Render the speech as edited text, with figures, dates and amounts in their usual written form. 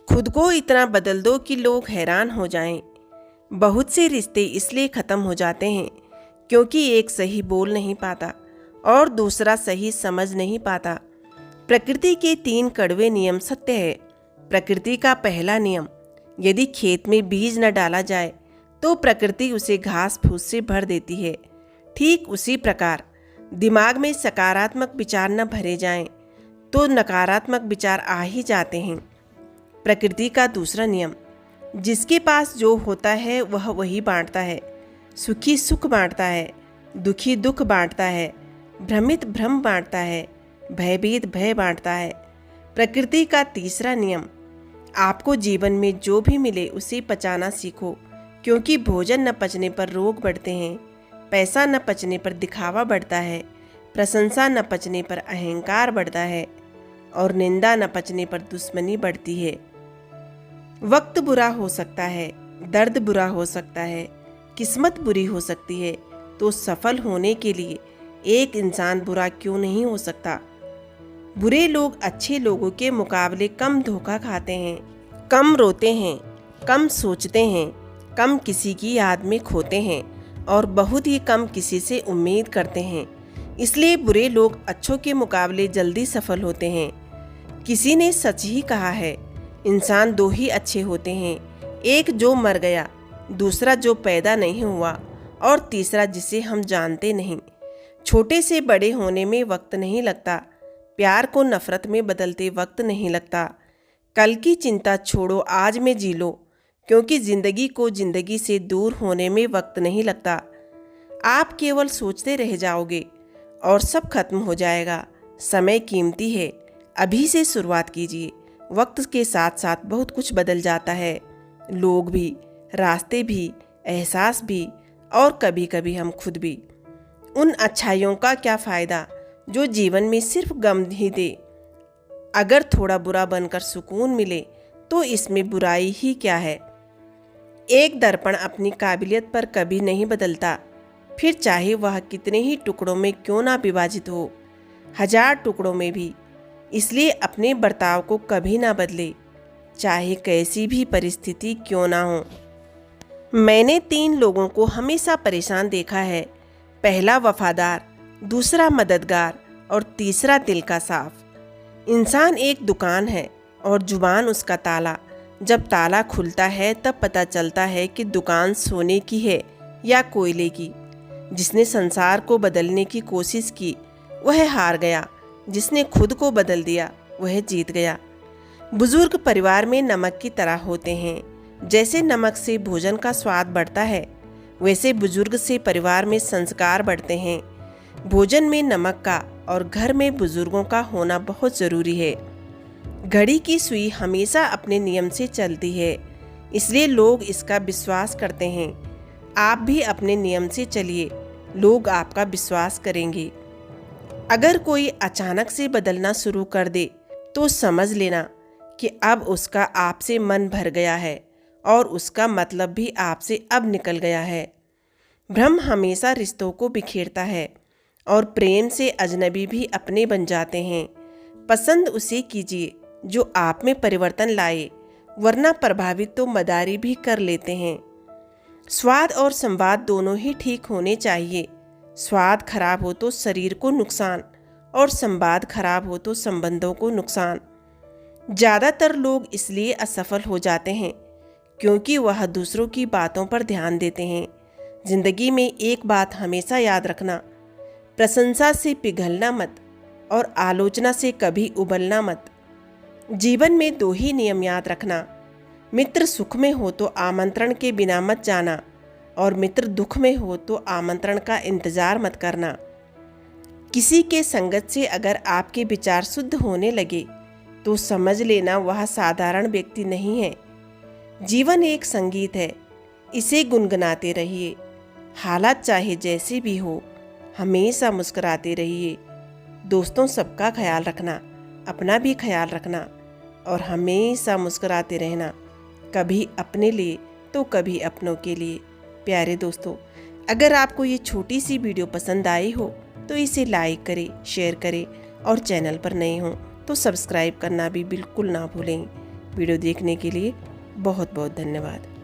खुद को इतना बदल दो कि लोग हैरान हो जाएं। बहुत से रिश्ते इसलिए ख़त्म हो जाते हैं क्योंकि एक सही बोल नहीं पाता और दूसरा सही समझ नहीं पाता। प्रकृति के 3 कड़वे नियम सत्य है। प्रकृति का पहला नियम, यदि खेत में बीज न डाला जाए तो प्रकृति उसे घास फूस से भर देती है। ठीक उसी प्रकार दिमाग में सकारात्मक विचार न भरे जाएं तो नकारात्मक विचार आ ही जाते हैं। प्रकृति का दूसरा नियम, जिसके पास जो होता है वह वही बांटता है। सुखी सुख बांटता है, दुखी दुख बांटता है, भ्रमित भ्रम बांटता है, भयभीत भय बांटता है। प्रकृति का तीसरा नियम, आपको जीवन में जो भी मिले उसे पचाना सीखो, क्योंकि भोजन न पचने पर रोग बढ़ते हैं, पैसा न पचने पर दिखावा बढ़ता है, प्रशंसा न पचने पर अहंकार बढ़ता है और निंदा न पचने पर दुश्मनी बढ़ती है। वक्त बुरा हो सकता है, दर्द बुरा हो सकता है, किस्मत बुरी हो सकती है, तो सफल होने के लिए एक इंसान बुरा क्यों नहीं हो सकता। बुरे लोग अच्छे लोगों के मुकाबले कम धोखा खाते हैं, कम रोते हैं, कम सोचते हैं, कम किसी की याद में खोते हैं और बहुत ही कम किसी से उम्मीद करते हैं। इसलिए बुरे लोग अच्छों के मुकाबले जल्दी सफल होते हैं। किसी ने सच ही कहा है, इंसान 2 ही अच्छे होते हैं, एक जो मर गया, दूसरा जो पैदा नहीं हुआ और तीसरा जिसे हम जानते नहीं। छोटे से बड़े होने में वक्त नहीं लगता, प्यार को नफरत में बदलते वक्त नहीं लगता। कल की चिंता छोड़ो, आज में जी लो, क्योंकि जिंदगी को जिंदगी से दूर होने में वक्त नहीं लगता। आप केवल सोचते रह जाओगे और सब खत्म हो जाएगा। समय कीमती है, अभी से शुरुआत कीजिए। वक्त के साथ साथ बहुत कुछ बदल जाता है, लोग भी, रास्ते भी, एहसास भी और कभी कभी हम खुद भी। उन अच्छाइयों का क्या फ़ायदा जो जीवन में सिर्फ गम ही दे। अगर थोड़ा बुरा बनकर सुकून मिले तो इसमें बुराई ही क्या है। एक दर्पण अपनी काबिलियत पर कभी नहीं बदलता, फिर चाहे वह कितने ही टुकड़ों में क्यों ना विभाजित हो, 1000 टुकड़ों में भी। इसलिए अपने बर्ताव को कभी ना बदले, चाहे कैसी भी परिस्थिति क्यों ना हो। मैंने 3 लोगों को हमेशा परेशान देखा है, पहला वफादार, दूसरा मददगार और तीसरा दिल का साफ। इंसान एक दुकान है और जुबान उसका ताला। जब ताला खुलता है तब पता चलता है कि दुकान सोने की है या कोयले की। जिसने संसार को बदलने की कोशिश की वह हार गया, जिसने खुद को बदल दिया वह जीत गया। बुजुर्ग परिवार में नमक की तरह होते हैं। जैसे नमक से भोजन का स्वाद बढ़ता है, वैसे बुजुर्ग से परिवार में संस्कार बढ़ते हैं। भोजन में नमक का और घर में बुजुर्गों का होना बहुत ज़रूरी है। घड़ी की सुई हमेशा अपने नियम से चलती है, इसलिए लोग इसका विश्वास करते हैं। आप भी अपने नियम से चलिए, लोग आपका विश्वास करेंगे। अगर कोई अचानक से बदलना शुरू कर दे तो समझ लेना कि अब उसका आपसे मन भर गया है और उसका मतलब भी आपसे अब निकल गया है। भ्रम हमेशा रिश्तों को बिखेरता है और प्रेम से अजनबी भी अपने बन जाते हैं। पसंद उसे कीजिए जो आप में परिवर्तन लाए, वरना प्रभावित तो मदारी भी कर लेते हैं। स्वाद और संवाद दोनों ही ठीक होने चाहिए। स्वाद खराब हो तो शरीर को नुकसान और संवाद खराब हो तो संबंधों को नुकसान। ज़्यादातर लोग इसलिए असफल हो जाते हैं क्योंकि वह दूसरों की बातों पर ध्यान देते हैं। जिंदगी में एक बात हमेशा याद रखना, प्रशंसा से पिघलना मत और आलोचना से कभी उबलना मत। जीवन में 2 ही नियम याद रखना, मित्र सुख में हो तो आमंत्रण के बिना मत जाना और मित्र दुख में हो तो आमंत्रण का इंतजार मत करना। किसी के संगत से अगर आपके विचार शुद्ध होने लगे तो समझ लेना वह साधारण व्यक्ति नहीं है। जीवन एक संगीत है, इसे गुनगुनाते रहिए। हालात चाहे जैसे भी हो, हमेशा मुस्कुराते रहिए। दोस्तों, सबका ख्याल रखना, अपना भी ख्याल रखना और हमेशा मुस्कुराते रहना, कभी अपने लिए तो कभी अपनों के लिए। प्यारे दोस्तों, अगर आपको ये छोटी सी वीडियो पसंद आई हो तो इसे लाइक करें, शेयर करें और चैनल पर नए हों तो सब्सक्राइब करना भी बिल्कुल ना भूलें। वीडियो देखने के लिए बहुत बहुत धन्यवाद।